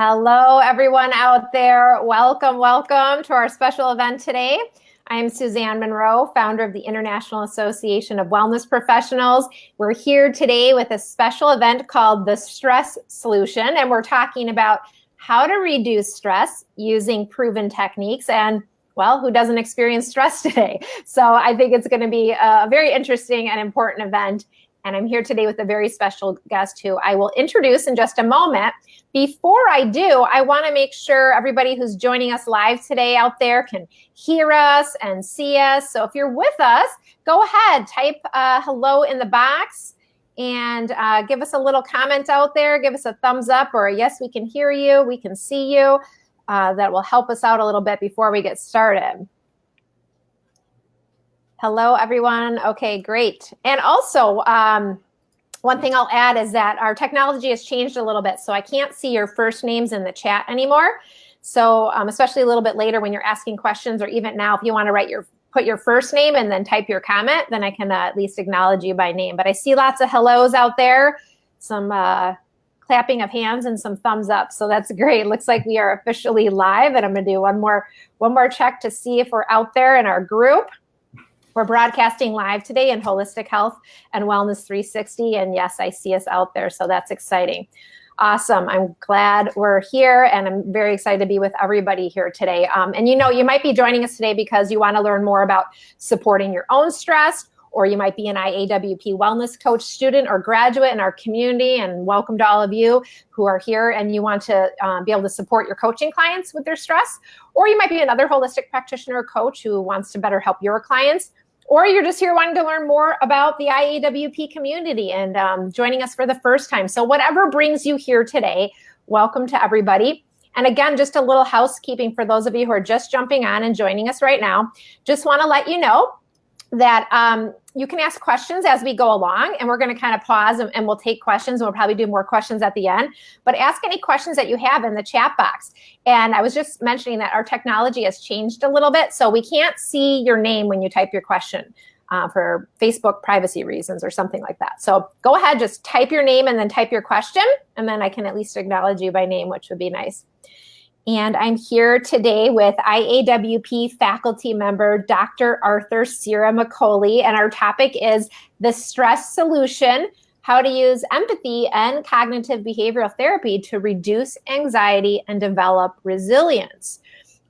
Hello, everyone out there. Welcome to our special event today. I'm Suzanne Monroe, founder of the International Association of Wellness Professionals. We're here today with a special event called The Stress Solution, and we're talking about how to reduce stress using proven techniques. And well, who doesn't experience stress today? So I think it's going to be a very interesting and important event. And I'm here today with a very special guest who I will introduce in just a moment. Before I do, I want to make sure everybody who's joining us live today out there can hear us and see us. So if you're with us, go ahead, type hello in the box and give us a little comment out there. Give us a thumbs up or a yes, we can hear you, we can see you. That will help us out a little bit before we get started. Hello, everyone. Okay, great. And also, one thing I'll add is that our technology has changed a little bit, so I can't see your first names in the chat anymore. So especially a little bit later when you're asking questions, or even now, if you want to put your first name and then type your comment, then I can at least acknowledge you by name. But I see lots of hellos out there, some clapping of hands and some thumbs up. So that's great. Looks like we are officially live, and I'm going to do one more check to see if we're out there in our group. We're broadcasting live today in Holistic Health and Wellness 360. And yes, I see us out there. So that's exciting. Awesome. I'm glad we're here, and I'm very excited to be with everybody here today. And you might be joining us today because you want to learn more about supporting your own stress, or you might be an IAWP Wellness Coach student or graduate in our community. And welcome to all of you who are here, and you want to be able to support your coaching clients with their stress. Or you might be another holistic practitioner or coach who wants to better help your clients. Or you're just here wanting to learn more about the IAWP community and joining us for the first time. So whatever brings you here today, welcome to everybody. And again, just a little housekeeping for those of you who are just jumping on and joining us right now. Just want to let you know that you can ask questions as we go along, and we're going to kind of pause and we'll take questions. We'll probably do more questions at the end, but ask any questions that you have in the chat box. And I was just mentioning that our technology has changed a little bit, so we can't see your name when you type your question for Facebook privacy reasons or something like that. So go ahead, just type your name and then type your question, and then I can at least acknowledge you by name, which would be nice. And I'm here today with IAWP faculty member, Dr. Arthur Ciaramicoli, and our topic is the stress solution, how to use empathy and cognitive behavioral therapy to reduce anxiety and develop resilience.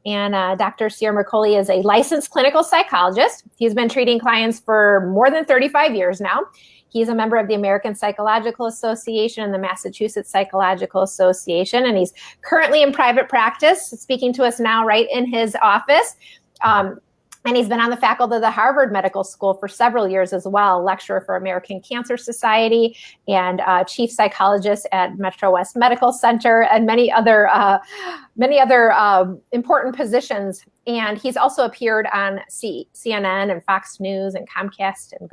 And Dr. Ciaramicoli is a licensed clinical psychologist. He's been treating clients for more than 35 years now. He's a member of the American Psychological Association and the Massachusetts Psychological Association, and he's currently in private practice, speaking to us now right in his office. And he's been on the faculty of the Harvard Medical School for several years as well, lecturer for American Cancer Society and chief psychologist at Metro West Medical Center, and many other important positions. And he's also appeared on CNN and Fox News and Comcast and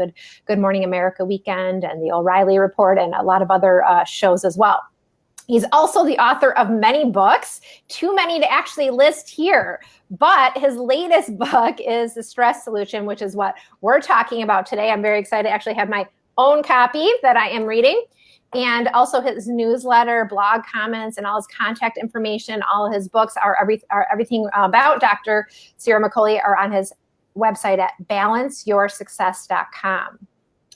Good Morning America Weekend and the O'Reilly Report and a lot of other shows as well. He's also the author of many books, too many to actually list here. But his latest book is The Stress Solution, which is what we're talking about today. I'm very excited to actually have my own copy that I am reading. And also his newsletter, blog comments, and all his contact information, all his books are everything about Dr. Ciaramicoli are on his website at balanceyoursuccess.com.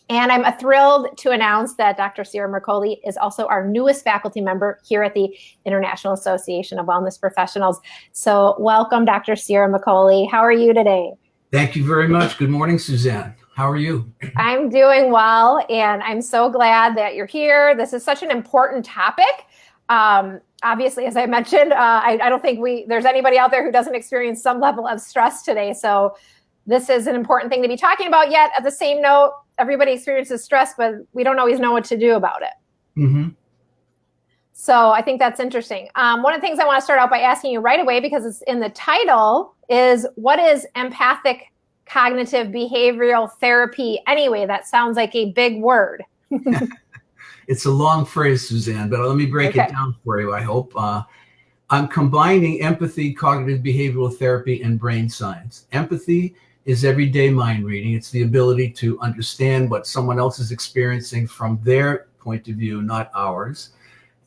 And I'm thrilled to announce that Dr. Ciaramicoli is also our newest faculty member here at the International Association of Wellness Professionals. So welcome, Dr. Ciaramicoli. How are you today? Thank you very much. Good morning, Suzanne. How are you? I'm doing well, and I'm so glad that you're here. This is such an important topic. Obviously, as I mentioned, I don't think there's anybody out there who doesn't experience some level of stress today. So this is an important thing to be talking about. Yet at the same note, everybody experiences stress, but we don't always know what to do about it. Mm-hmm. So I think that's interesting. One of the things I want to start out by asking you right away, because it's in the title, is what is empathic cognitive behavioral therapy anyway? That sounds like a big word. It's a long phrase, Suzanne, but let me break it down for you, I hope. I'm combining empathy, cognitive behavioral therapy, and brain science. Empathy is everyday mind reading. It's the ability to understand what someone else is experiencing from their point of view, not ours.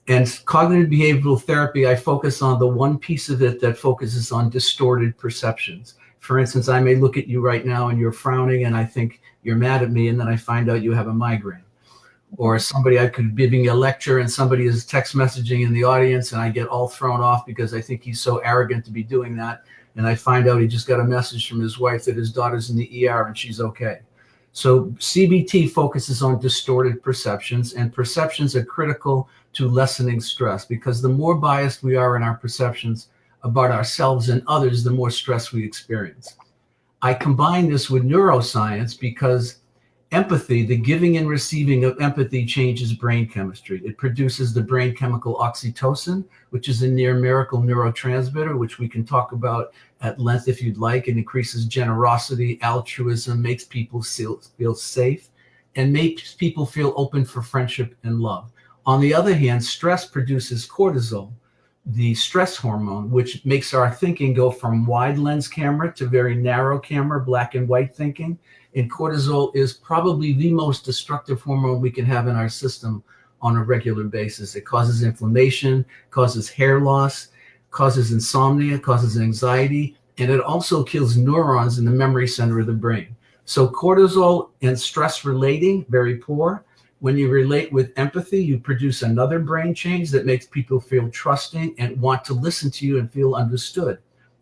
And cognitive behavioral therapy, I focus on the one piece of it that focuses on distorted perceptions. For instance, I may look at you right now and you're frowning and I think you're mad at me, and then I find out you have a migraine. Or somebody, I could be giving a lecture and somebody is text messaging in the audience and I get all thrown off because I think he's so arrogant to be doing that. And I find out he just got a message from his wife that his daughter's in the ER and she's okay. So CBT focuses on distorted perceptions, and perceptions are critical to lessening stress, because the more biased we are in our perceptions about ourselves and others, the more stress we experience. I combine this with neuroscience because empathy, the giving and receiving of empathy, changes brain chemistry. It produces the brain chemical oxytocin, which is a near miracle neurotransmitter, which we can talk about at length if you'd like. It increases generosity, altruism, makes people feel safe, and makes people feel open for friendship and love. On the other hand, stress produces cortisol, the stress hormone, which makes our thinking go from wide lens camera to very narrow camera, black and white thinking. And cortisol is probably the most destructive hormone we can have in our system on a regular basis. It causes inflammation, causes hair loss, causes insomnia, causes anxiety, and it also kills neurons in the memory center of the brain. So cortisol and stress relating, very poor. When you relate with empathy, you produce another brain change that makes people feel trusting and want to listen to you and feel understood.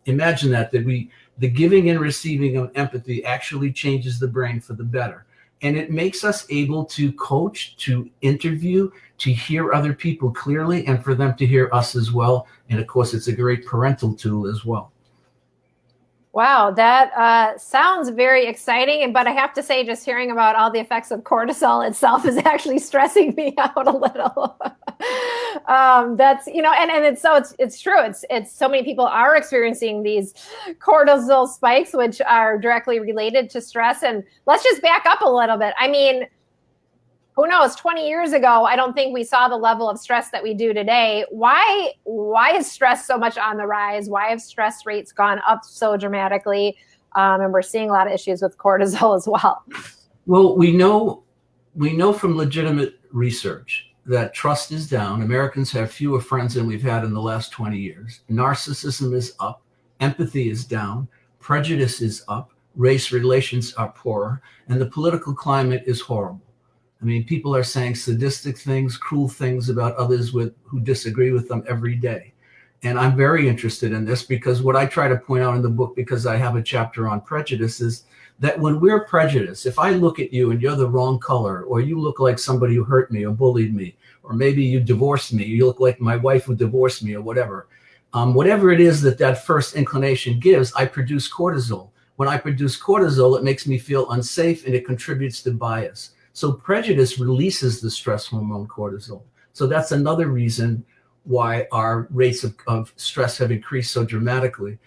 Imagine that the giving and receiving of empathy actually changes the brain for the better. And it makes us able to coach, to interview, to hear other people clearly, and for them to hear us as well. And of course, it's a great parental tool as well. Wow, that sounds very exciting. But I have to say, just hearing about all the effects of cortisol itself is actually stressing me out a little. That's, and it's true. It's so many people are experiencing these cortisol spikes, which are directly related to stress. And let's just back up a little bit. I mean, who knows, 20 years ago, I don't think we saw the level of stress that we do today. Why is stress so much on the rise? Why have stress rates gone up so dramatically? And we're seeing a lot of issues with cortisol as well. Well, we know from legitimate research that trust is down. Americans have fewer friends than we've had in the last 20 years. Narcissism is up. Empathy is down. Prejudice is up. Race relations are poorer. And the political climate is horrible. I mean, people are saying sadistic things, cruel things about others who disagree with them every day. And I'm very interested in this because what I try to point out in the book, because I have a chapter on prejudice, is that when we're prejudiced, if I look at you and you're the wrong color, or you look like somebody who hurt me or bullied me, or maybe you divorced me, you look like my wife who divorced me or whatever, whatever it is that first inclination gives, I produce cortisol. When I produce cortisol, it makes me feel unsafe and it contributes to bias. So prejudice releases the stress hormone cortisol. So that's another reason why our rates of stress have increased so dramatically.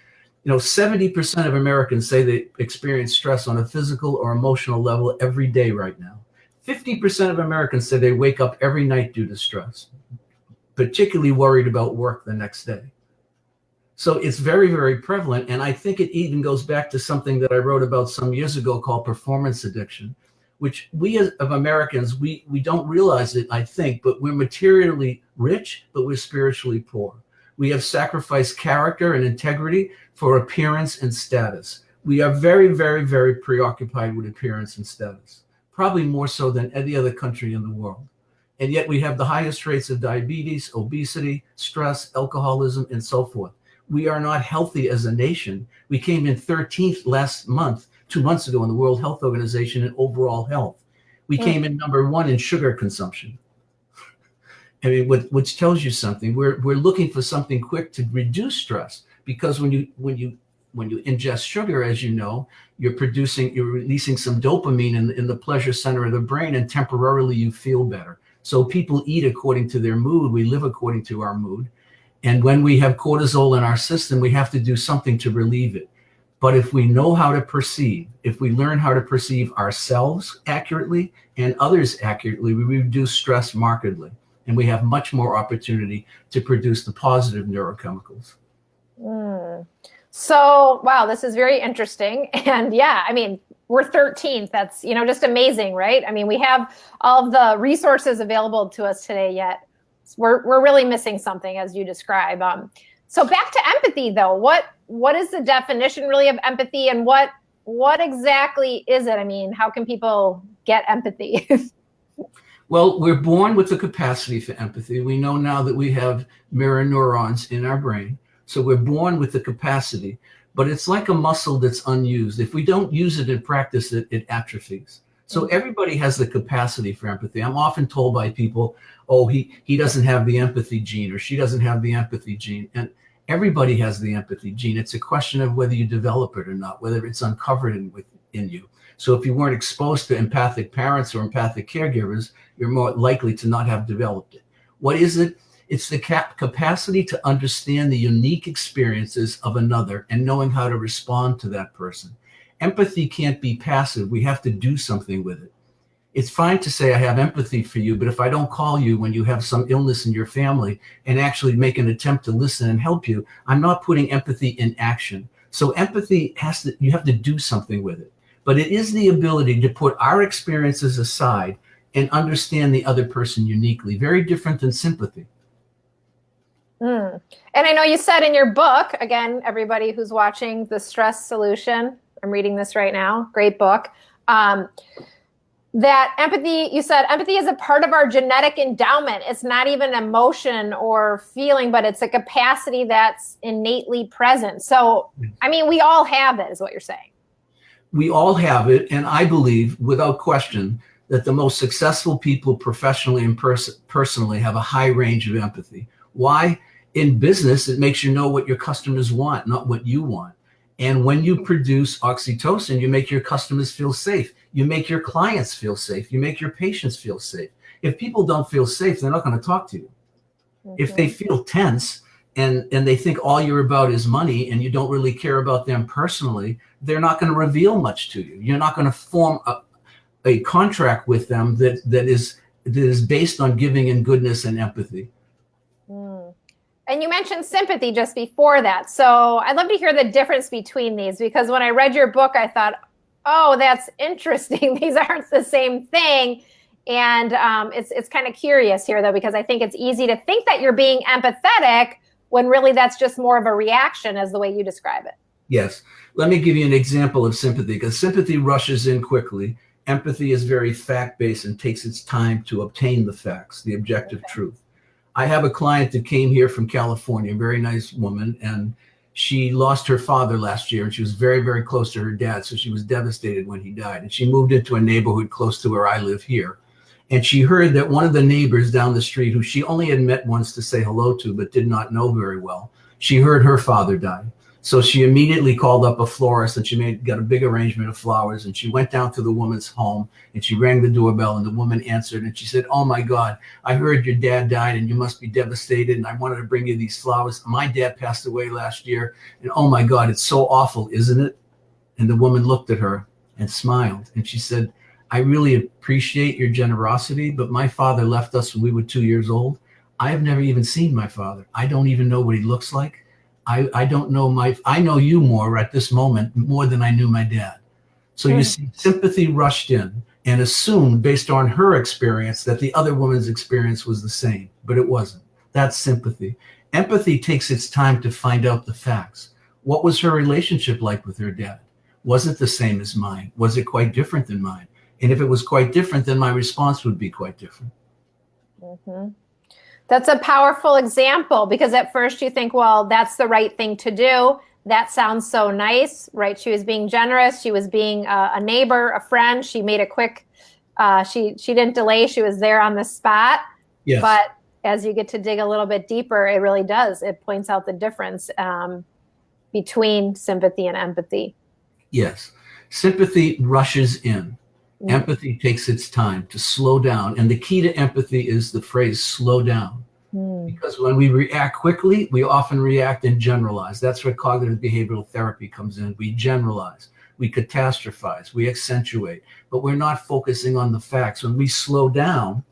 70% of Americans say they experience stress on a physical or emotional level every day right now. 50% of Americans say they wake up every night due to stress, particularly worried about work the next day. So it's very, very prevalent. And I think it even goes back to something that I wrote about some years ago called performance addiction, which we as of Americans, we don't realize it, I think, but we're materially rich, but we're spiritually poor. We have sacrificed character and integrity for appearance and status. We are very, very, very preoccupied with appearance and status, probably more so than any other country in the world. And yet we have the highest rates of diabetes, obesity, stress, alcoholism, and so forth. We are not healthy as a nation. We came in 13th last month, 2 months ago, in the World Health Organization in overall health. We came in number 1 in sugar consumption. I mean, which tells you something. We're looking for something quick to reduce stress, because when you ingest sugar, as you know, you're releasing some dopamine in the pleasure center of the brain, and temporarily you feel better. So people eat according to their mood. We live according to our mood. And when we have cortisol in our system, we have to do something to relieve it. But if we know how to perceive, if we learn how to perceive ourselves accurately and others accurately, we reduce stress markedly. And we have much more opportunity to produce the positive neurochemicals. So, wow, this is very interesting. And yeah, I mean, we're 13th. That's, just amazing, right? I mean, we have all of the resources available to us today, yet we're really missing something, as you describe. So back to empathy, though. What is the definition really of empathy, and what exactly is it? I mean, how can people get empathy? Well, we're born with the capacity for empathy. We know now that we have mirror neurons in our brain. So we're born with the capacity, but it's like a muscle that's unused. If we don't use it and practice it, it atrophies. So everybody has the capacity for empathy. I'm often told by people, oh, he doesn't have the empathy gene, or she doesn't have the empathy gene. And everybody has the empathy gene. It's a question of whether you develop it or not, whether it's uncovered in you. So if you weren't exposed to empathic parents or empathic caregivers, you're more likely to not have developed it. What is it? It's the capacity to understand the unique experiences of another and knowing how to respond to that person. Empathy can't be passive. We have to do something with it. It's fine to say I have empathy for you, but if I don't call you when you have some illness in your family and actually make an attempt to listen and help you, I'm not putting empathy in action. So empathy you have to do something with it. But it is the ability to put our experiences aside and understand the other person uniquely. Very different than sympathy. And I know you said in your book, again, everybody who's watching, The Stress Solution, I'm reading this right now, great book, that empathy, you said empathy is a part of our genetic endowment. It's not even emotion or feeling, but it's a capacity that's innately present. So, I mean, we all have it, is what you're saying. We all have it. And I believe, without question, that the most successful people professionally and personally have a high range of empathy. Why? In business, it makes you know what your customers want, not what you want. And when you produce oxytocin, you make your customers feel safe. You make your clients feel safe. You make your patients feel safe. If people don't feel safe, they're not going to talk to you. If they feel tense and they think all you're about is money and you don't really care about them personally, they're not going to reveal much to you. You're not going to form a contract with them that is based on giving and goodness and empathy. And you mentioned sympathy just before that. So I'd love to hear the difference between these, because when I read your book, I thought, oh, that's interesting. These aren't the same thing. And it's kind of curious here, though, because I think it's easy to think that you're being empathetic when really that's just more of a reaction, as the way you describe it. Yes. Let me give you an example of sympathy, because sympathy rushes in quickly. Empathy is very fact-based and takes its time to obtain the facts, the objective truth. I have a client that came here from California, a very nice woman, and she lost her father last year, and she was very, very close to her dad, so she was devastated when he died. And she moved into a neighborhood close to where I live here. And she heard that one of the neighbors down the street, who she only had met once to say hello to, but did not know very well, she heard her father die. So she immediately called up a florist, and she got a big arrangement of flowers, and she went down to the woman's home and she rang the doorbell, and the woman answered, and she said, "Oh my God, I heard your dad died and you must be devastated, and I wanted to bring you these flowers. My dad passed away last year, and oh my God, it's so awful, isn't it?" And the woman looked at her and smiled, and she said, "I really appreciate your generosity, but my father left us when we were 2 years old. I have never even seen my father. I don't even know what he looks like. I don't know I know you more at this moment, more than I knew my dad." So you see, sympathy rushed in and assumed, based on her experience, that the other woman's experience was the same, but it wasn't. That's sympathy. Empathy takes its time to find out the facts. What was her relationship like with her dad? Was it the same as mine? Was it quite different than mine? And if it was quite different, then my response would be quite different. That's a powerful example, because at first you think, well, that's the right thing to do. That sounds so nice, right? She was being generous. She was being a neighbor, a friend. She made a quick, she didn't delay. She was there on the spot. Yes. But as you get to dig a little bit deeper, it really does. It points out the difference between sympathy and empathy. Yes. Sympathy rushes in. Empathy takes its time to slow down. And the key to empathy is the phrase slow down. Because when we react quickly, we often react and generalize. That's where cognitive behavioral therapy comes in. We generalize, we catastrophize, we accentuate, but we're not focusing on the facts. When we slow down,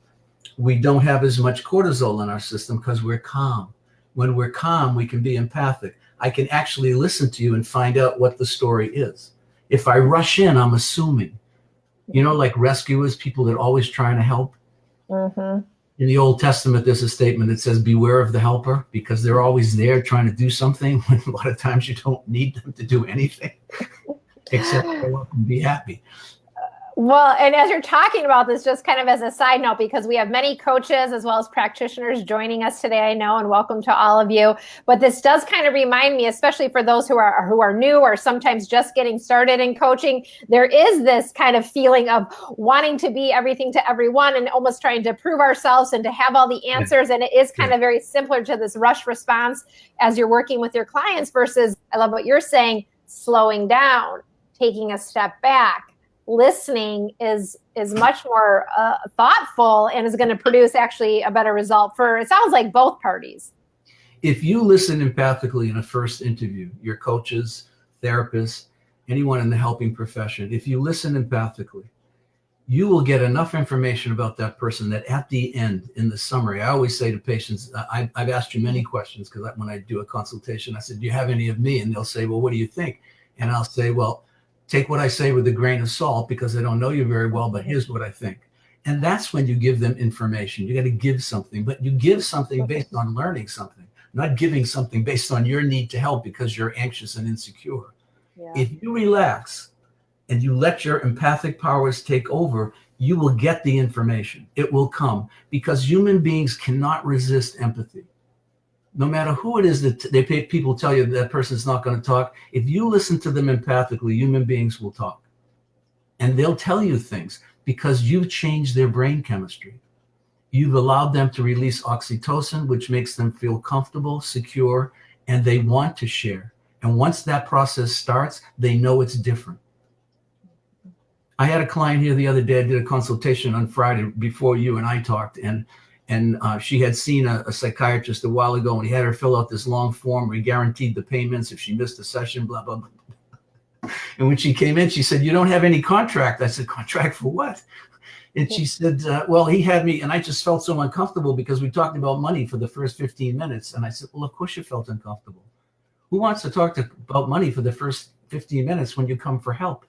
we don't have as much cortisol in our system because we're calm. When we're calm, we can be empathic. I can actually listen to you and find out what the story is. If I rush in, I'm assuming. You know, like rescuers, people that are always trying to help. In the Old Testament, there's a statement that says, beware of the helper, because they're always there trying to do something when a lot of times you don't need them to do anything except show up and be happy. Well, and as you're talking about this, just kind of as a side note, because we have many coaches as well as practitioners joining us today, I know, and welcome to all of you. But this does kind of remind me, especially for those who are new or sometimes just getting started in coaching, there is this kind of feeling of wanting to be everything to everyone and almost trying to prove ourselves and to have all the answers. And it is kind of very similar to this rush response as you're working with your clients versus, I love what you're saying, slowing down, taking a step back. Listening is much more thoughtful and is going to produce actually a better result for, it sounds like, both parties. If you listen empathically in a first interview, your coaches, therapists, anyone in the helping profession, if you listen empathically, you will get enough information about that person that at the end, in the summary, I always say to patients, I've asked you many questions, because when I do a consultation, I said, do you have any of me? And they'll say, well, what do you think? And I'll say, well, take what I say with a grain of salt, because I don't know you very well, but here's what I think. And that's when you give them information. You got to give something, but you give something based on learning something, not giving something based on your need to help because you're anxious and insecure. Yeah. If you relax and you let your empathic powers take over, you will get the information. It will come, because human beings cannot resist empathy. No matter who it is that people tell you that person's not going to talk, if you listen to them empathically, human beings will talk. And they'll tell you things because you've changed their brain chemistry. You've allowed them to release oxytocin, which makes them feel comfortable, secure, and they want to share. And once that process starts, they know it's different. I had a client here the other day. I did a consultation on Friday before you and I talked, and she had seen a psychiatrist a while ago, and he had her fill out this long form where he guaranteed the payments if she missed a session, blah, blah, blah. And when she came in, she said, you don't have any contract. I said, contract for what? And she said, well, he had me, and I just felt so uncomfortable because we talked about money for the first 15 minutes. And I said, well, of course you felt uncomfortable. Who wants to talk about money for the first 15 minutes when you come for help?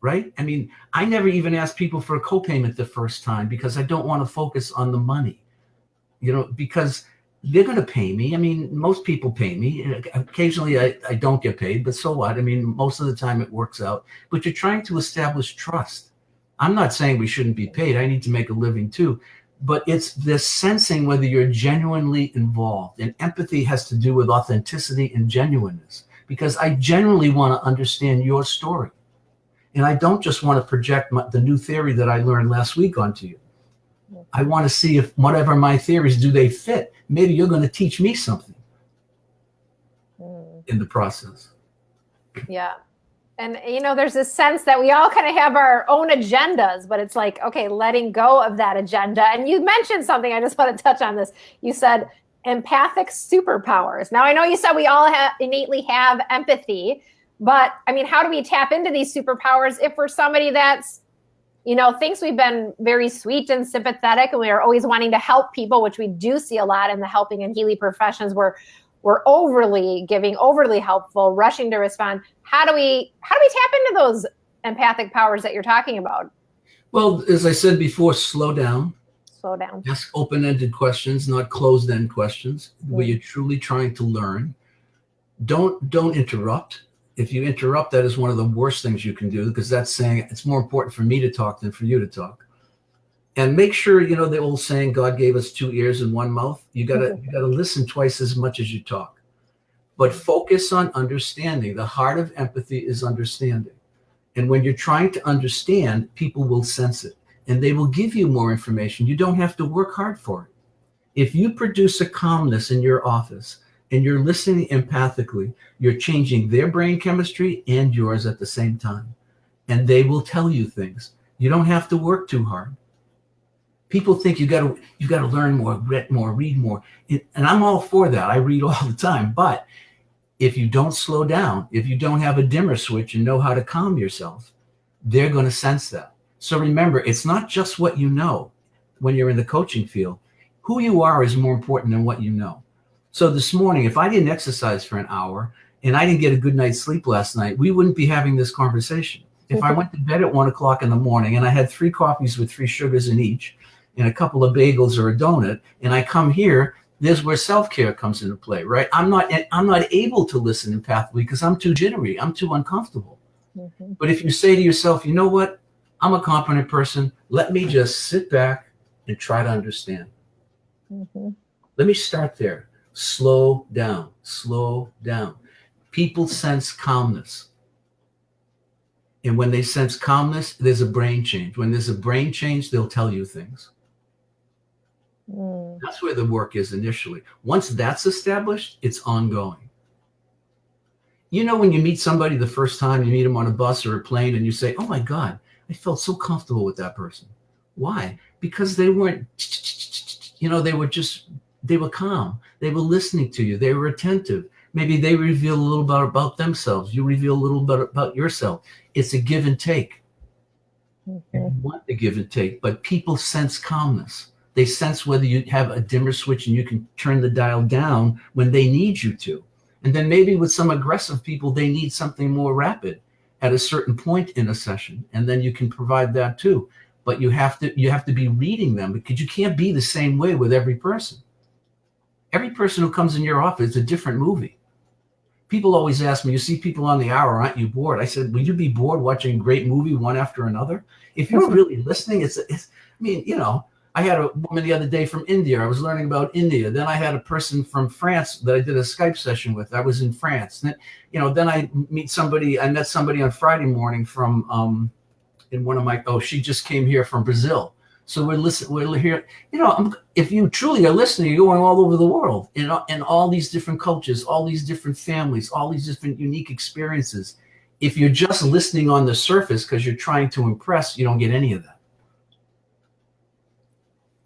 Right? I mean, I never even ask people for a copayment the first time because I don't want to focus on the money, because they're going to pay me. I mean, most people pay me. Occasionally I don't get paid, but so what? I mean, most of the time it works out. But you're trying to establish trust. I'm not saying we shouldn't be paid. I need to make a living too. But it's this sensing whether you're genuinely involved. And empathy has to do with authenticity and genuineness, because I genuinely want to understand your story. And I don't just want to project the new theory that I learned last week onto you. I want to see if whatever my theories, do they fit? Maybe you're going to teach me something in the process. Yeah. And, there's this sense that we all kind of have our own agendas, but it's like, okay, letting go of that agenda. And you mentioned something, I just want to touch on this. You said empathic superpowers. Now, I know you said we all innately have empathy. But I mean, how do we tap into these superpowers if we're somebody that's, thinks we've been very sweet and sympathetic and we are always wanting to help people, which we do see a lot in the helping and healing professions where we're overly giving, overly helpful, rushing to respond. How do we tap into those empathic powers that you're talking about? Well, as I said before, slow down. Slow down. Ask open-ended questions, not closed-end questions, where you're truly trying to learn. Don't interrupt. If you interrupt, that is one of the worst things you can do, because that's saying it's more important for me to talk than for you to talk. And make sure, the old saying, God gave us 2 ears and 1 mouth. You gotta listen twice as much as you talk. But focus on understanding. The heart of empathy is understanding. And when you're trying to understand, people will sense it and they will give you more information. You don't have to work hard for it. If you produce a calmness in your office, and you're listening empathically, you're changing their brain chemistry and yours at the same time. And they will tell you things. You don't have to work too hard. People think you got to learn more, read more. And I'm all for that. I read all the time. But if you don't slow down, if you don't have a dimmer switch and know how to calm yourself, they're going to sense that. So remember, it's not just what you know when you're in the coaching field. Who you are is more important than what you know. So this morning, if I didn't exercise for an hour and I didn't get a good night's sleep last night, we wouldn't be having this conversation. If I went to bed at 1 o'clock in the morning and I had 3 coffees with 3 sugars in each, and a couple of bagels or a donut, and I come here, there's where self-care comes into play, right? I'm not able to listen empathically because I'm too jittery. I'm too uncomfortable. Mm-hmm. But if you say to yourself, you know what? I'm a competent person. Let me just sit back and try to understand. Mm-hmm. Let me start there. Slow down. Slow down. People sense calmness. And when they sense calmness, there's a brain change. When there's a brain change, they'll tell you things. That's where the work is initially. Once that's established, it's ongoing. You know, when you meet somebody the first time, you meet them on a bus or a plane, and you say, oh my God, I felt so comfortable with that person. Why? Because they weren't, you know, they were calm. They were listening to you. They were attentive. Maybe they reveal a little bit about themselves. You reveal a little bit about yourself. It's a give and take. Mm-hmm. You want the give and take, but people sense calmness. They sense whether you have a dimmer switch and you can turn the dial down when they need you to. And then maybe with some aggressive people, they need something more rapid at a certain point in a session. And then you can provide that too. But you have to be reading them, because you can't be the same way with every person. Every person who comes in your office is a different movie. People always ask me, you see people on the hour, aren't you bored? I said, would you be bored watching a great movie one after another? If you're really listening, I mean, you know, I had a woman the other day from India. I was learning about India. Then I had a person from France that I did a Skype session with. I was in France. Then, you know, then I met somebody on Friday morning from in one of my, she just came here from Brazil. So we're here, you know, if you truly are listening, you're going all over the world in all these different cultures, all these different families, all these different unique experiences. If you're just listening on the surface because you're trying to impress, you don't get any of that.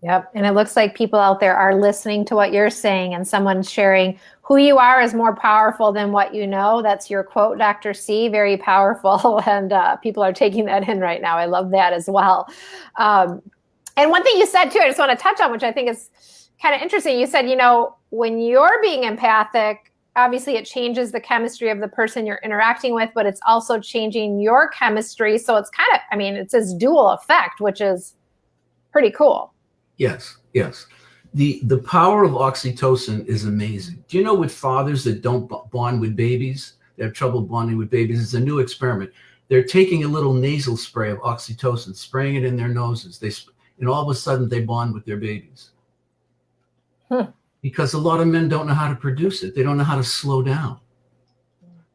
Yep. And it looks like people out there are listening to what you're saying, and someone's sharing, who you are is more powerful than what you know. That's your quote, Dr. C. Very powerful. And people are taking that in right now. I love that as well. And one thing you said too, I just want to touch on, which I think is kind of interesting. You said, you know, when you're being empathic, obviously it changes the chemistry of the person you're interacting with, but it's also changing your chemistry. So it's kind of, I mean, it's this dual effect, which is pretty cool. Yes, yes. The power of oxytocin is amazing. Do you know, with fathers that don't bond with babies, they have trouble bonding with babies, it's a new experiment. They're taking a little nasal spray of oxytocin, spraying it in their noses. And all of a sudden they bond with their babies. Because a lot of men don't know how to produce it. They don't know how to slow down.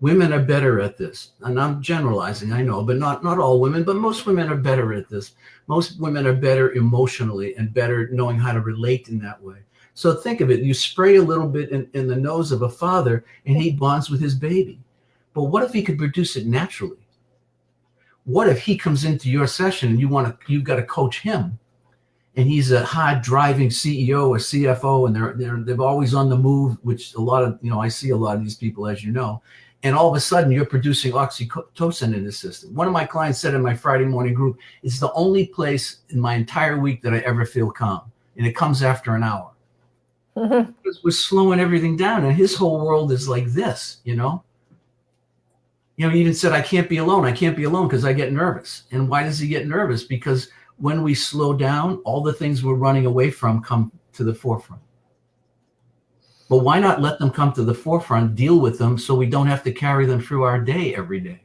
Women are better at this. And I'm generalizing, I know, but not all women, but most women are better at this. Most women are better emotionally and better knowing how to relate in that way. So think of it. You spray a little bit in the nose of a father and he bonds with his baby. But what if he could produce it naturally? What if he comes into your session and you've got to coach him? And he's a hard driving CEO or CFO, and they're always on the move, which a lot of, you know, I see a lot of these people, as you know, and all of a sudden you're producing oxytocin in the system. One of my clients said in my Friday morning group, it's the only place in my entire week that I ever feel calm. And it comes after an hour. Because we're slowing everything down, and his whole world is like this, you know? You know, he even said, I can't be alone. I can't be alone because I get nervous. And why does he get nervous? Because when we slow down, all the things we're running away from come to the forefront. But why not let them come to the forefront, deal with them, so we don't have to carry them through our day every day,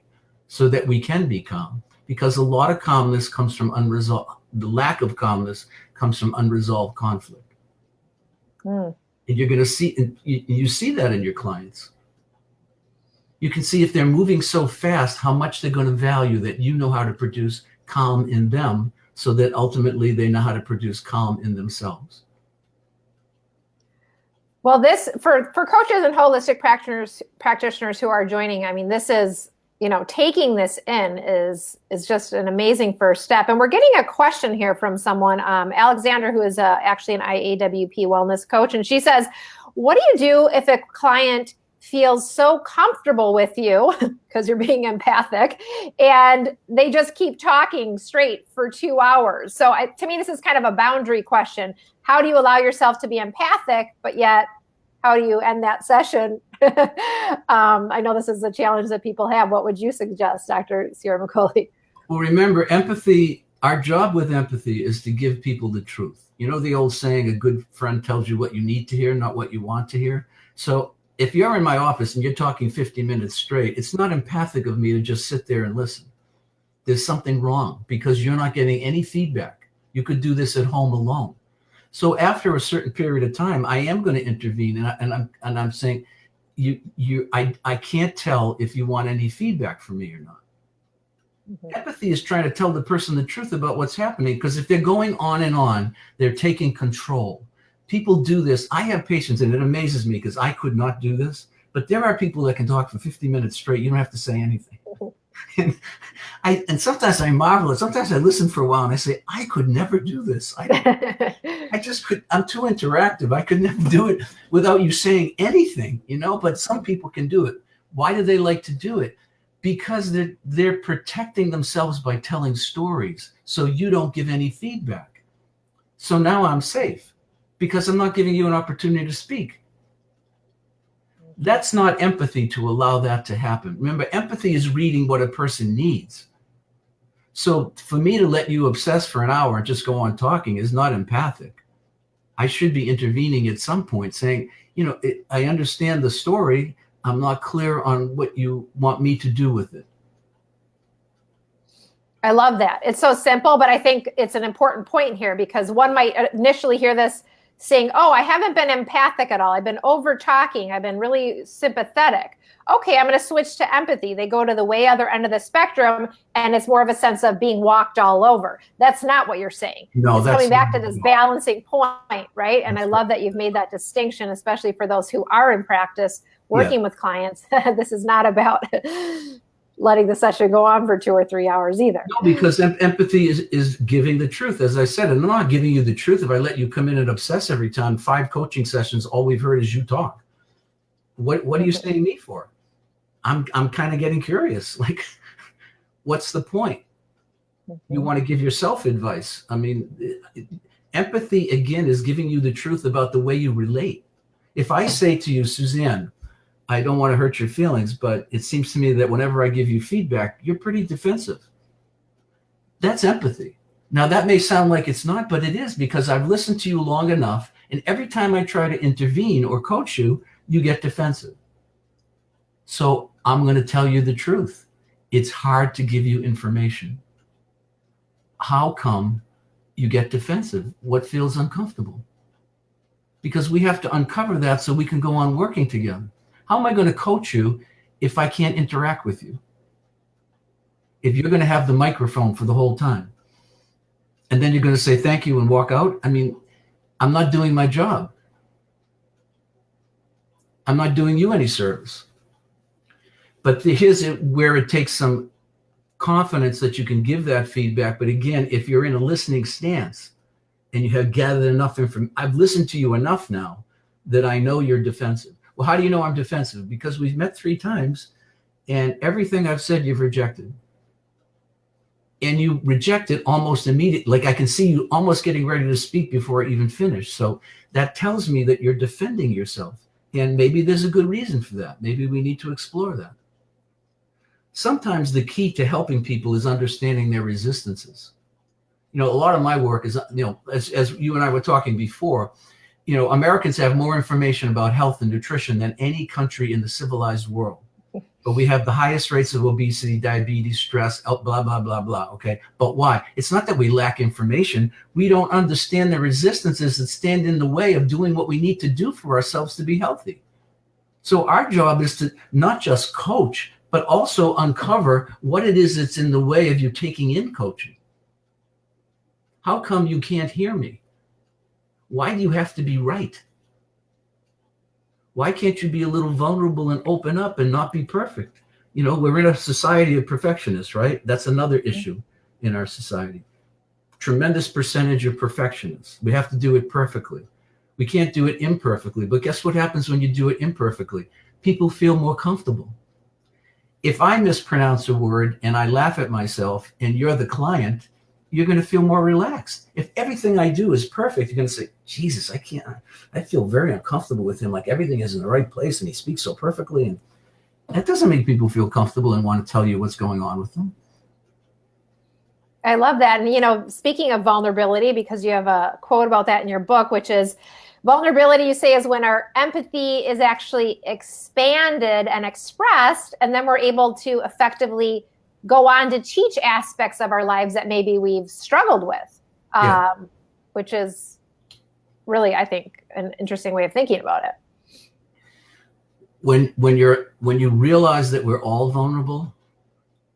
so that we can be calm? Because a lot of calmness comes from the lack of calmness comes from unresolved conflict. And you're going to see, you see that in your clients. You can see if they're moving so fast, how much they're going to value that you know how to produce calm in them, so that ultimately they know how to produce calm in themselves. Well, this for coaches and holistic practitioners who are joining, I mean, this is, you know, taking this in is just an amazing first step. And we're getting a question here from someone, Alexander, who is actually an IAWP wellness coach. And she says, what do you do if a client feels so comfortable with you because you're being empathic and they just keep talking straight for 2 hours? So to me, this is kind of a boundary question. How do you allow yourself to be empathic, but yet how do you end that session? I know this is a challenge that people have. What would you suggest, Dr. Ciaramicoli? Well, remember, empathy Our job with empathy is to give people the truth. You know the old saying, a good friend tells you what you need to hear, not what you want to hear. So if you're in my office and you're talking 50 minutes straight, it's not empathic of me to just sit there and listen. There's something wrong because you're not getting any feedback. You could do this at home alone. So after a certain period of time, I am going to intervene, and I'm saying, I can't tell if you want any feedback from me or not. Mm-hmm. Empathy is trying to tell the person the truth about what's happening, because if they're going on and on, they're taking control. People do this. I have patients, and it amazes me because I could not do this, but there are people that can talk for 50 minutes straight. You don't have to say anything. And sometimes I marvel at, sometimes I listen for a while and I say, I could never do this. I just could, I'm too interactive. I could never do it without you saying anything, you know, but some people can do it. Why do they like to do it? Because they're protecting themselves by telling stories. So you don't give any feedback. So now I'm safe because I'm not giving you an opportunity to speak. That's not empathy to allow that to happen. Remember, empathy is reading what a person needs. So for me to let you obsess for an hour and just go on talking is not empathic. I should be intervening at some point saying, you know, I understand the story. I'm not clear on what you want me to do with it. I love that. It's so simple, but I think it's an important point here because one might initially hear this saying, oh, I haven't been empathic at all. I've been over talking. I've been really sympathetic. Okay, I'm going to switch to empathy. They go to the way other end of the spectrum, and it's more of a sense of being walked all over. That's not what you're saying. No, it's coming back to this balancing point, right? And I love that you've made that distinction, especially for those who are in practice working with clients. This is not about letting the session go on for 2 or 3 hours either. No, because empathy is giving the truth, as I said. And I'm not giving you the truth if I let you come in and obsess every time. 5 coaching sessions, all we've heard is you talk. What are you saying me for? I'm kind of getting curious. Like, what's the point? You want to give yourself advice. I mean, empathy, again, is giving you the truth about the way you relate. If I say to you, Suzanne, I don't want to hurt your feelings, but it seems to me that whenever I give you feedback, you're pretty defensive. That's empathy. Now, that may sound like it's not, but it is, because I've listened to you long enough, and every time I try to intervene or coach you, you get defensive. So I'm going to tell you the truth. It's hard to give you information. How come you get defensive? What feels uncomfortable? Because we have to uncover that so we can go on working together. How am I going to coach you if I can't interact with you? If you're going to have the microphone for the whole time, and then you're going to say thank you and walk out, I mean, I'm not doing my job. I'm not doing you any service. But here's where it takes some confidence that you can give that feedback. But again, if you're in a listening stance and you have gathered enough information, I've listened to you enough now that I know you're defensive. Well, how do you know I'm defensive? Because we've met 3 times and everything I've said you've rejected. And you reject it almost immediately. Like I can see you almost getting ready to speak before I even finish. So that tells me that you're defending yourself. And maybe there's a good reason for that. Maybe we need to explore that. Sometimes the key to helping people is understanding their resistances. You know, a lot of my work is, you know, as you and I were talking before, you know, Americans have more information about health and nutrition than any country in the civilized world. But we have the highest rates of obesity, diabetes, stress, blah, blah, blah, blah. Okay. But why? It's not that we lack information. We don't understand the resistances that stand in the way of doing what we need to do for ourselves to be healthy. So our job is to not just coach, but also uncover what it is that's in the way of you taking in coaching. How come you can't hear me? Why do you have to be right? Why can't you be a little vulnerable and open up and not be perfect? You know, we're in a society of perfectionists, right? That's another issue in our society. Tremendous percentage of perfectionists. We have to do it perfectly. We can't do it imperfectly. But guess what happens when you do it imperfectly? People feel more comfortable. If I mispronounce a word and I laugh at myself and you're the client, you're going to feel more relaxed. If everything I do is perfect, you're going to say, Jesus, I feel very uncomfortable with him. Like everything is in the right place and he speaks so perfectly. And that doesn't make people feel comfortable and want to tell you what's going on with them. I love that. And, you know, speaking of vulnerability, because you have a quote about that in your book, which is vulnerability, you say, is when our empathy is actually expanded and expressed, and then we're able to effectively go on to teach aspects of our lives that maybe we've struggled with, which is really, I think, an interesting way of thinking about it. When you realize that we're all vulnerable,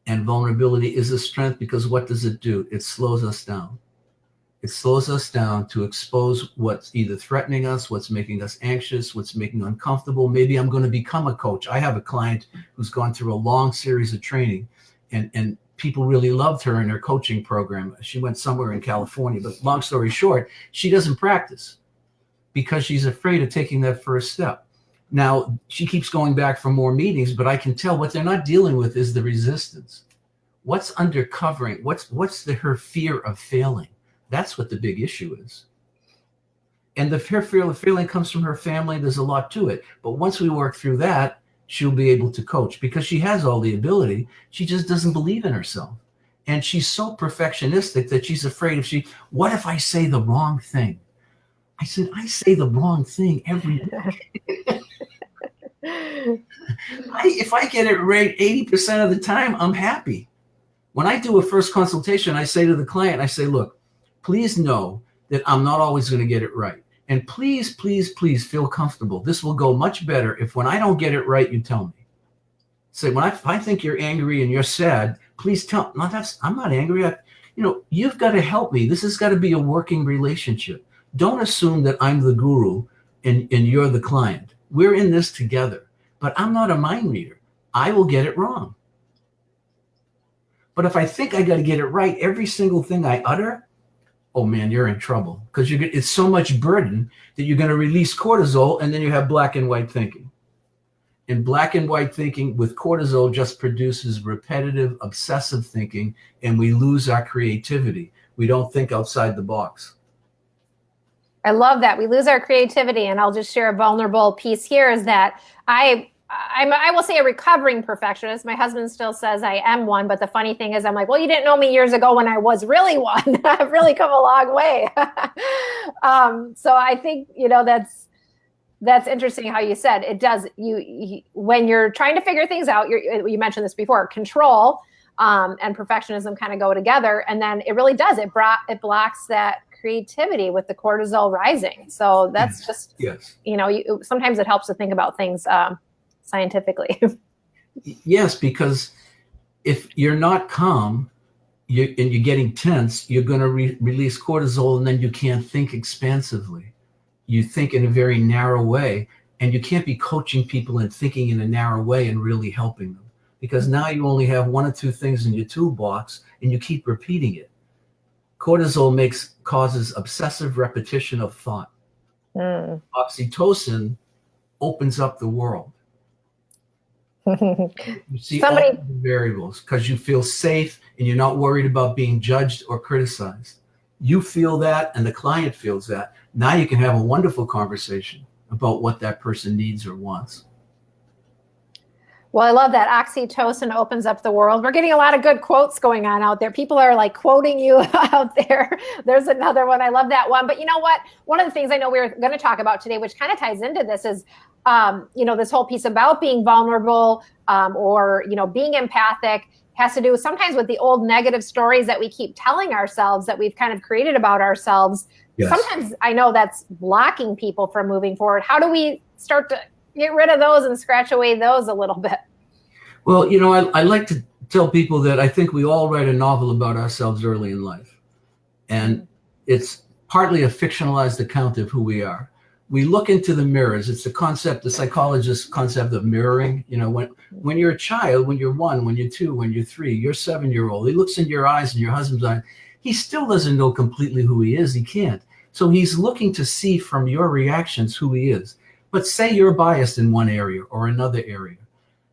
and vulnerability is a strength, because what does it do? It slows us down. It slows us down to expose what's either threatening us, what's making us anxious, what's making uncomfortable. Maybe I'm going to become a coach. I have a client who's gone through a long series of training, and people really loved her in her coaching program. She went somewhere in California, but long story short, she doesn't practice because she's afraid of taking that first step. Now, she keeps going back for more meetings, but I can tell what they're not dealing with is the resistance. What's undercovering? What's her fear of failing? That's what the big issue is. And her fear of failing comes from her family. There's a lot to it. But once we work through that, she'll be able to coach because she has all the ability. She just doesn't believe in herself. And she's so perfectionistic that she's afraid what if I say the wrong thing? I said, I say the wrong thing every day. If I get it right 80% of the time, I'm happy. When I do a first consultation, I say to the client, I say, look, please know that I'm not always going to get it right. And please, please, please feel comfortable. This will go much better if when I don't get it right, you tell me. Say, if I think you're angry and you're sad, please tell me. I'm not angry. You've got to help me. This has got to be a working relationship. Don't assume that I'm the guru and you're the client. We're in this together. But I'm not a mind reader. I will get it wrong. But if I think I got to get it right, every single thing I utter, oh man, you're in trouble, because it's so much burden that you're going to release cortisol, and then you have black and white thinking. And black and white thinking with cortisol just produces repetitive, obsessive thinking, and we lose our creativity. We don't think outside the box. I love that. We lose our creativity. And I'll just share a vulnerable piece here is that I will say a recovering perfectionist. My husband still says I am one, but the funny thing is I'm like, well, you didn't know me years ago when I was really one. I've really come a long way. So I think, that's interesting how you said it does. You when you're trying to figure things out, you mentioned this before, control and perfectionism kind of go together. And then it really does. It blocks that creativity with the cortisol rising. So that's just, sometimes it helps to think about things scientifically. Yes, because if you're not calm and you're getting tense, you're going to release cortisol, and then you can't think expansively. You think in a very narrow way, and you can't be coaching people and thinking in a narrow way and really helping them, because now you only have one or two things in your toolbox and you keep repeating it. Cortisol causes obsessive repetition of thought. Oxytocin opens up the world. You see all the variables because you feel safe and you're not worried about being judged or criticized. You feel that and the client feels that. Now you can have a wonderful conversation about what that person needs or wants. Well, I love that. Oxytocin opens up the world. We're getting a lot of good quotes going on out there. People are like quoting you out there. There's another one. I love that one. But you know what? One of the things I know we're going to talk about today, which kind of ties into this, is this whole piece about being vulnerable or being empathic has to do sometimes with the old negative stories that we keep telling ourselves that we've kind of created about ourselves. Yes. Sometimes I know that's blocking people from moving forward. How do we start to get rid of those and scratch away those a little bit? Well, I like to tell people that I think we all write a novel about ourselves early in life. And it's partly a fictionalized account of who we are. We look into the mirrors. It's the psychologist's concept of mirroring. When you're a child, when you're 1, when you're 2, when you're 3, you're 7-year-old, he looks in your eyes and your husband's eyes. He still doesn't know completely who he is. He can't. So he's looking to see from your reactions who he is. But say you're biased in one area or another area,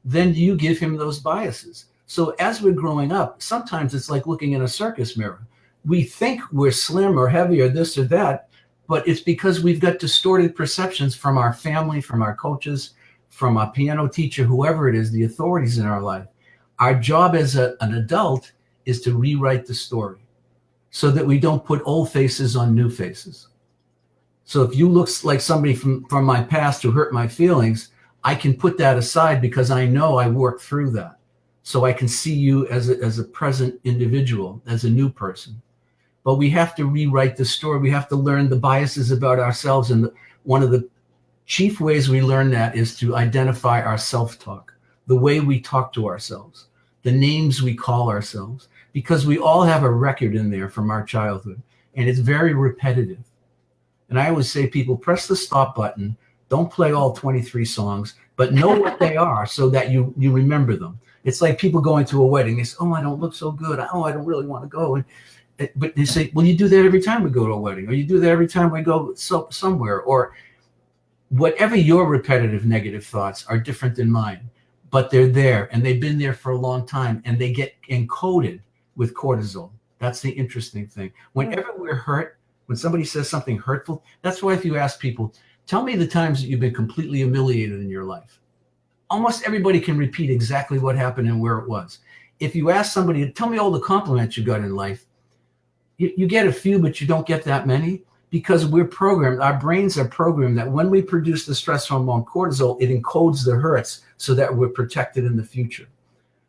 then you give him those biases. So as we're growing up, sometimes it's like looking in a circus mirror. We think we're slim or heavy or this or that, but it's because we've got distorted perceptions from our family, from our coaches, from our piano teacher, whoever it is, the authorities in our life. Our job as an adult is to rewrite the story. so that we don't put old faces on new faces. So if you look like somebody from my past who hurt my feelings, I can put that aside because I know I worked through that. So I can see you as a present individual, as a new person. But we have to rewrite the story. We have to learn the biases about ourselves. And one of the chief ways we learn that is to identify our self-talk, the way we talk to ourselves, the names we call ourselves, because we all have a record in there from our childhood, and it's very repetitive. And I always say, people, press the stop button. Don't play all 23 songs, but know what they are so that you remember them. It's like people going to a wedding. They say, oh, I don't look so good. Oh, I don't really want to go. But they say, well, you do that every time we go to a wedding, or you do that every time we go somewhere, or whatever. Your repetitive negative thoughts are different than mine, but they're there, and they've been there for a long time, and they get encoded with cortisol. That's the interesting thing. Whenever we're hurt, when somebody says something hurtful, that's why if you ask people, tell me the times that you've been completely humiliated in your life, almost everybody can repeat exactly what happened and where it was. If you ask somebody, tell me all the compliments you got in life, you get a few, but you don't get that many, because we're programmed, our brains are programmed that when we produce the stress hormone cortisol, it encodes the hurts so that we're protected in the future.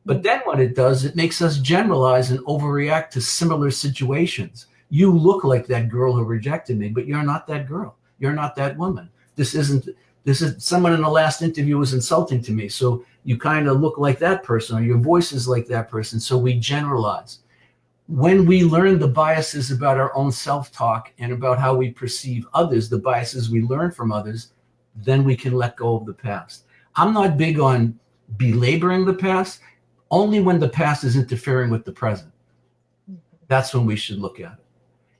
But then what it does, it makes us generalize and overreact to similar situations. You look like that girl who rejected me, but you're not that girl. You're not that woman. This is someone in the last interview was insulting to me. So you kind of look like that person, or your voice is like that person. So we generalize. When we learn the biases about our own self-talk and about how we perceive others, the biases we learn from others, then we can let go of the past. I'm not big on belaboring the past, only when the past is interfering with the present. That's when we should look at it.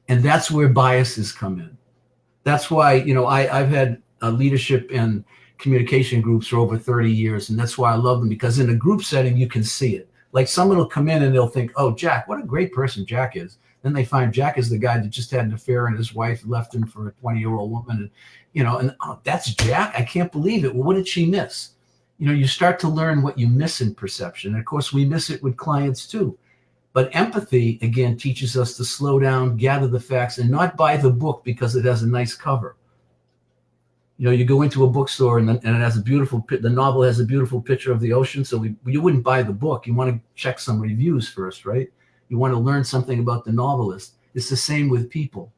And that's where biases come in. That's why, I've had leadership and communication groups for over 30 years. And that's why I love them, because in a group setting, you can see it. Like someone will come in and they'll think, oh, Jack, what a great person Jack is. Then they find Jack is the guy that just had an affair and his wife left him for a 20-year-old woman. And, oh, that's Jack? I can't believe it. Well, what did she miss? You start to learn what you miss in perception. And of course, we miss it with clients too. But empathy, again, teaches us to slow down, gather the facts, and not buy the book because it has a nice cover. You go into a bookstore and it has the novel has a beautiful picture of the ocean. So you wouldn't buy the book. You want to check some reviews first, right? You want to learn something about the novelist. It's the same with people.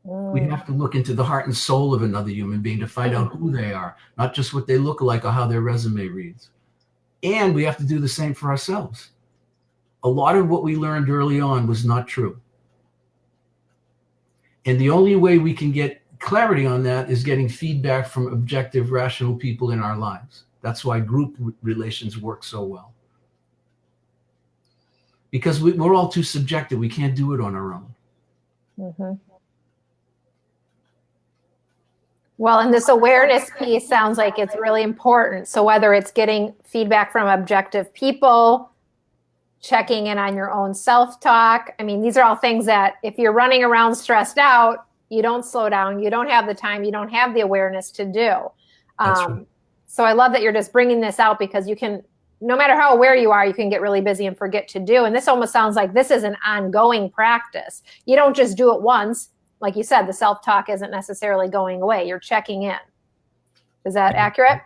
We have to look into the heart and soul of another human being to find out who they are, not just what they look like or how their resume reads. And we have to do the same for ourselves. A lot of what we learned early on was not true. And the only way we can get clarity on that is getting feedback from objective, rational people in our lives. That's why group relations work so well. Because we're all too subjective. We can't do it on our own. Mm-hmm. Well, and this awareness piece sounds like it's really important. So whether it's getting feedback from objective people, checking in on your own self-talk, these are all things that if you're running around stressed out, you don't slow down, you don't have the time, you don't have the awareness to do. Right. So I love that you're just bringing this out, because you can, no matter how aware you are, you can get really busy and forget to do. And this almost sounds like this is an ongoing practice. You don't just do it once. Like you said, the self-talk isn't necessarily going away. You're checking in. Is that accurate?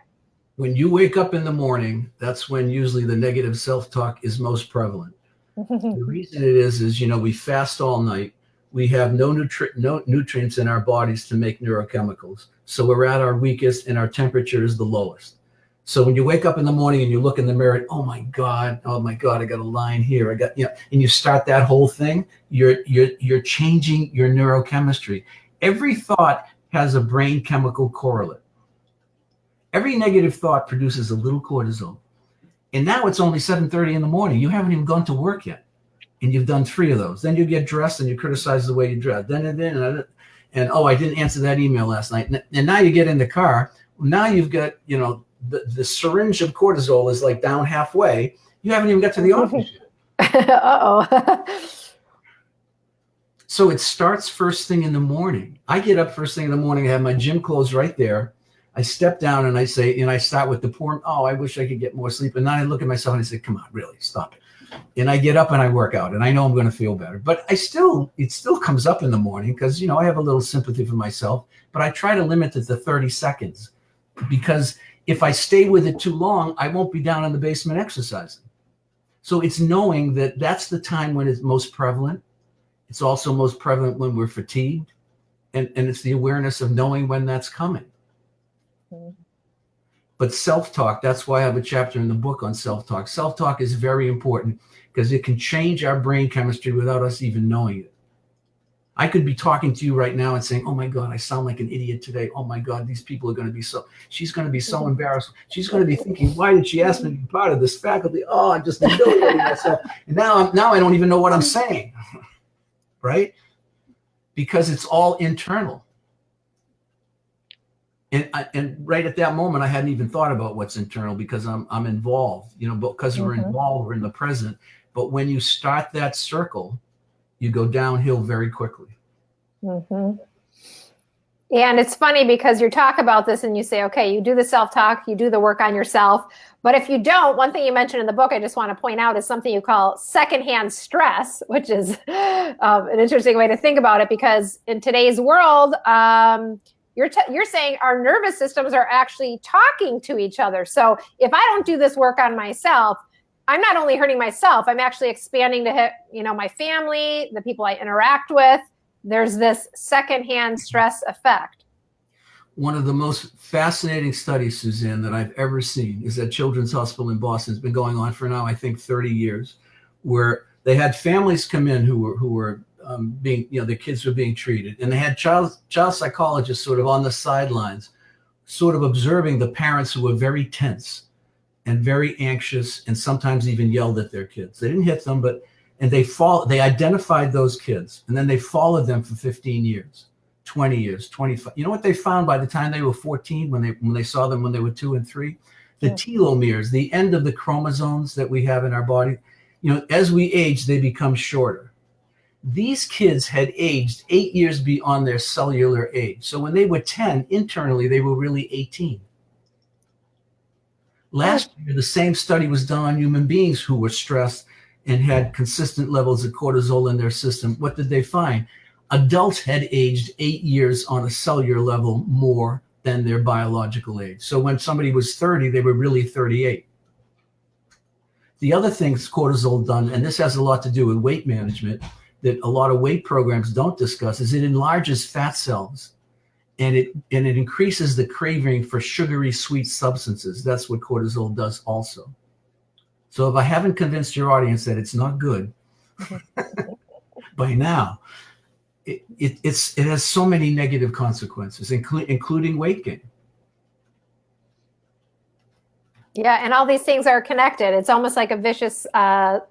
When you wake up in the morning, that's when usually the negative self-talk is most prevalent. The reason it is we fast all night. We have no nutrients in our bodies to make neurochemicals. So we're at our weakest and our temperature is the lowest. So when you wake up in the morning and you look in the mirror, oh my God, I got a line here. And you start that whole thing, you're changing your neurochemistry. Every thought has a brain chemical correlate. Every negative thought produces a little cortisol. And now it's only 7:30 in the morning. You haven't even gone to work yet. And you've done 3 of those. Then you get dressed and you criticize the way you dress. And oh, I didn't answer that email last night. And now you get in the car. Now you've got, the syringe of cortisol is like down halfway. You haven't even got to the office yet. Uh-oh. So it starts first thing in the morning. I get up first thing in the morning. I have my gym clothes right there. I step down and I say, I start with the poor, oh, I wish I could get more sleep. And then I look at myself and I say, come on, really, stop it. and I get up and I work out, and I know I'm going to feel better. But it still comes up in the morning because, I have a little sympathy for myself, but I try to limit it to 30 seconds, because if I stay with it too long, I won't be down in the basement exercising. So it's knowing that that's the time when it's most prevalent. It's also most prevalent when we're fatigued, and it's the awareness of knowing when that's coming. Mm-hmm. But self-talk, that's why I have a chapter in the book on self-talk. Self-talk is very important because it can change our brain chemistry without us even knowing it. I could be talking to you right now and saying, oh my God, I sound like an idiot today. Oh my God, these people are going to be she's going to be so embarrassed. She's going to be thinking, why did she ask me to be part of this faculty? Oh, I'm just humiliating myself. And now I don't even know what I'm saying, right? Because it's all internal. And right at that moment, I hadn't even thought about what's internal because I'm involved, because we're involved, we're in the present. But when you start that circle, you go downhill very quickly. Mm-hmm. And it's funny because you talk about this and you say, okay, you do the self-talk, you do the work on yourself. But if you don't, one thing you mentioned in the book, I just want to point out, is something you call secondhand stress, which is an interesting way to think about it, because in today's world, you're saying our nervous systems are actually talking to each other. So if I don't do this work on myself, I'm not only hurting myself, I'm actually expanding to hit, my family, the people I interact with. There's this secondhand stress effect. One of the most fascinating studies, Suzanne, that I've ever seen is at Children's Hospital in Boston. It's been going on for now, I think, 30 years, where they had families come in who were being, their kids were being treated, and they had child psychologists sort of on the sidelines, sort of observing the parents who were very tense and very anxious, and sometimes even yelled at their kids. They didn't hit them, and they identified those kids, and then they followed them for 15 years, 20 years, 25. You know what they found by the time they were 14, when they saw them when they were 2 and 3? The telomeres, the end of the chromosomes that we have in our body, as we age, they become shorter. These kids had aged 8 years beyond their cellular age. So when they were 10, internally, they were really 18. Last year, the same study was done on human beings who were stressed and had consistent levels of cortisol in their system. What did they find? Adults had aged 8 years on a cellular level more than their biological age. So when somebody was 30, they were really 38. The other things cortisol done, and this has a lot to do with weight management, that a lot of weight programs don't discuss, is it enlarges fat cells, and it increases the craving for sugary sweet substances. That's what cortisol does also. So if I haven't convinced your audience that it's not good by now, it has so many negative consequences, including weight gain. Yeah, and all these things are connected. It's almost like a vicious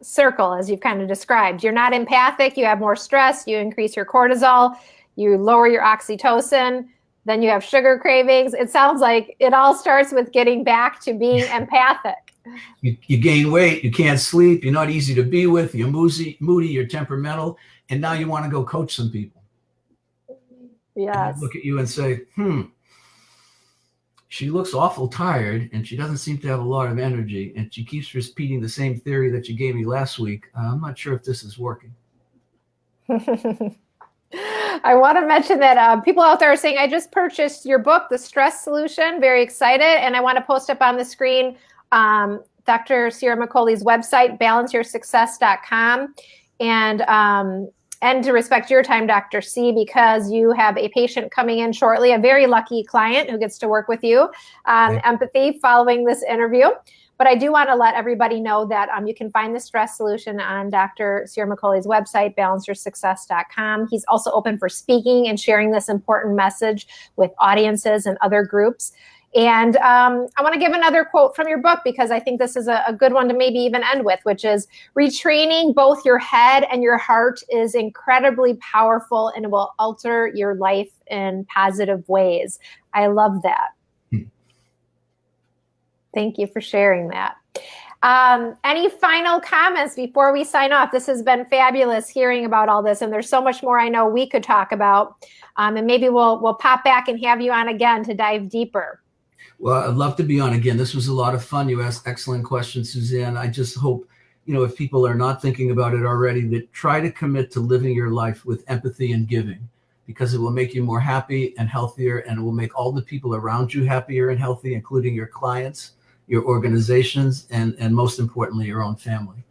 circle, as you've kind of described. You're not empathic, you have more stress, you increase your cortisol, you lower your oxytocin, then you have sugar cravings. It sounds like it all starts with getting back to being empathic. You gain weight, you can't sleep, you're not easy to be with, you're moody, you're temperamental, and now you want to go coach some people. Yes. And I look at you and say, she looks awful tired, and she doesn't seem to have a lot of energy, and she keeps repeating the same theory that you gave me last week. I'm not sure if this is working. I want to mention that people out there are saying, I just purchased your book, The Stress Solution. Very excited. And I want to post up on the screen Dr. Ciaramicoli's website, balanceyoursuccess.com. And to respect your time, Dr. C, because you have a patient coming in shortly, a very lucky client who gets to work with you on empathy following this interview. But I do want to let everybody know that you can find the stress solution on Dr. Ciaramicoli's website, balanceyoursuccess.com. He's also open for speaking and sharing this important message with audiences and other groups. And I want to give another quote from your book, because I think this is a good one to maybe even end with, which is, retraining both your head and your heart is incredibly powerful and will alter your life in positive ways. I love that. Thank you for sharing that. Any final comments before we sign off? This has been fabulous hearing about all this, and there's so much more I know we could talk about. And maybe we'll pop back and have you on again to dive deeper. Well, I'd love to be on again. This was a lot of fun. You asked excellent questions, Suzanne. I just hope, if people are not thinking about it already, that try to commit to living your life with empathy and giving, because it will make you more happy and healthier, and it will make all the people around you happier and healthy, including your clients, your organizations, and most importantly, your own family.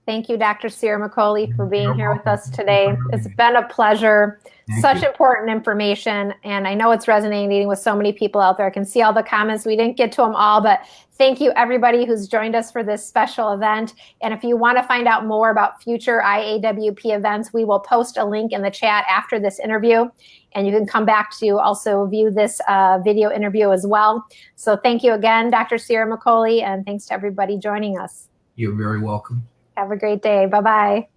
Thank you, Dr. Ciaramicoli, for being here with us today. It's been a pleasure. Such important information, and I know it's resonating with so many people out there. I can see all the comments. We didn't get to them all, but thank you, everybody who's joined us for this special event. And if you want to find out more about future IAWP events, we will post a link in the chat after this interview, and you can come back to also view this video interview as well. So thank you again, Dr. Ciaramicoli, and thanks to everybody joining us. You're very welcome. Have a great day. Bye-bye.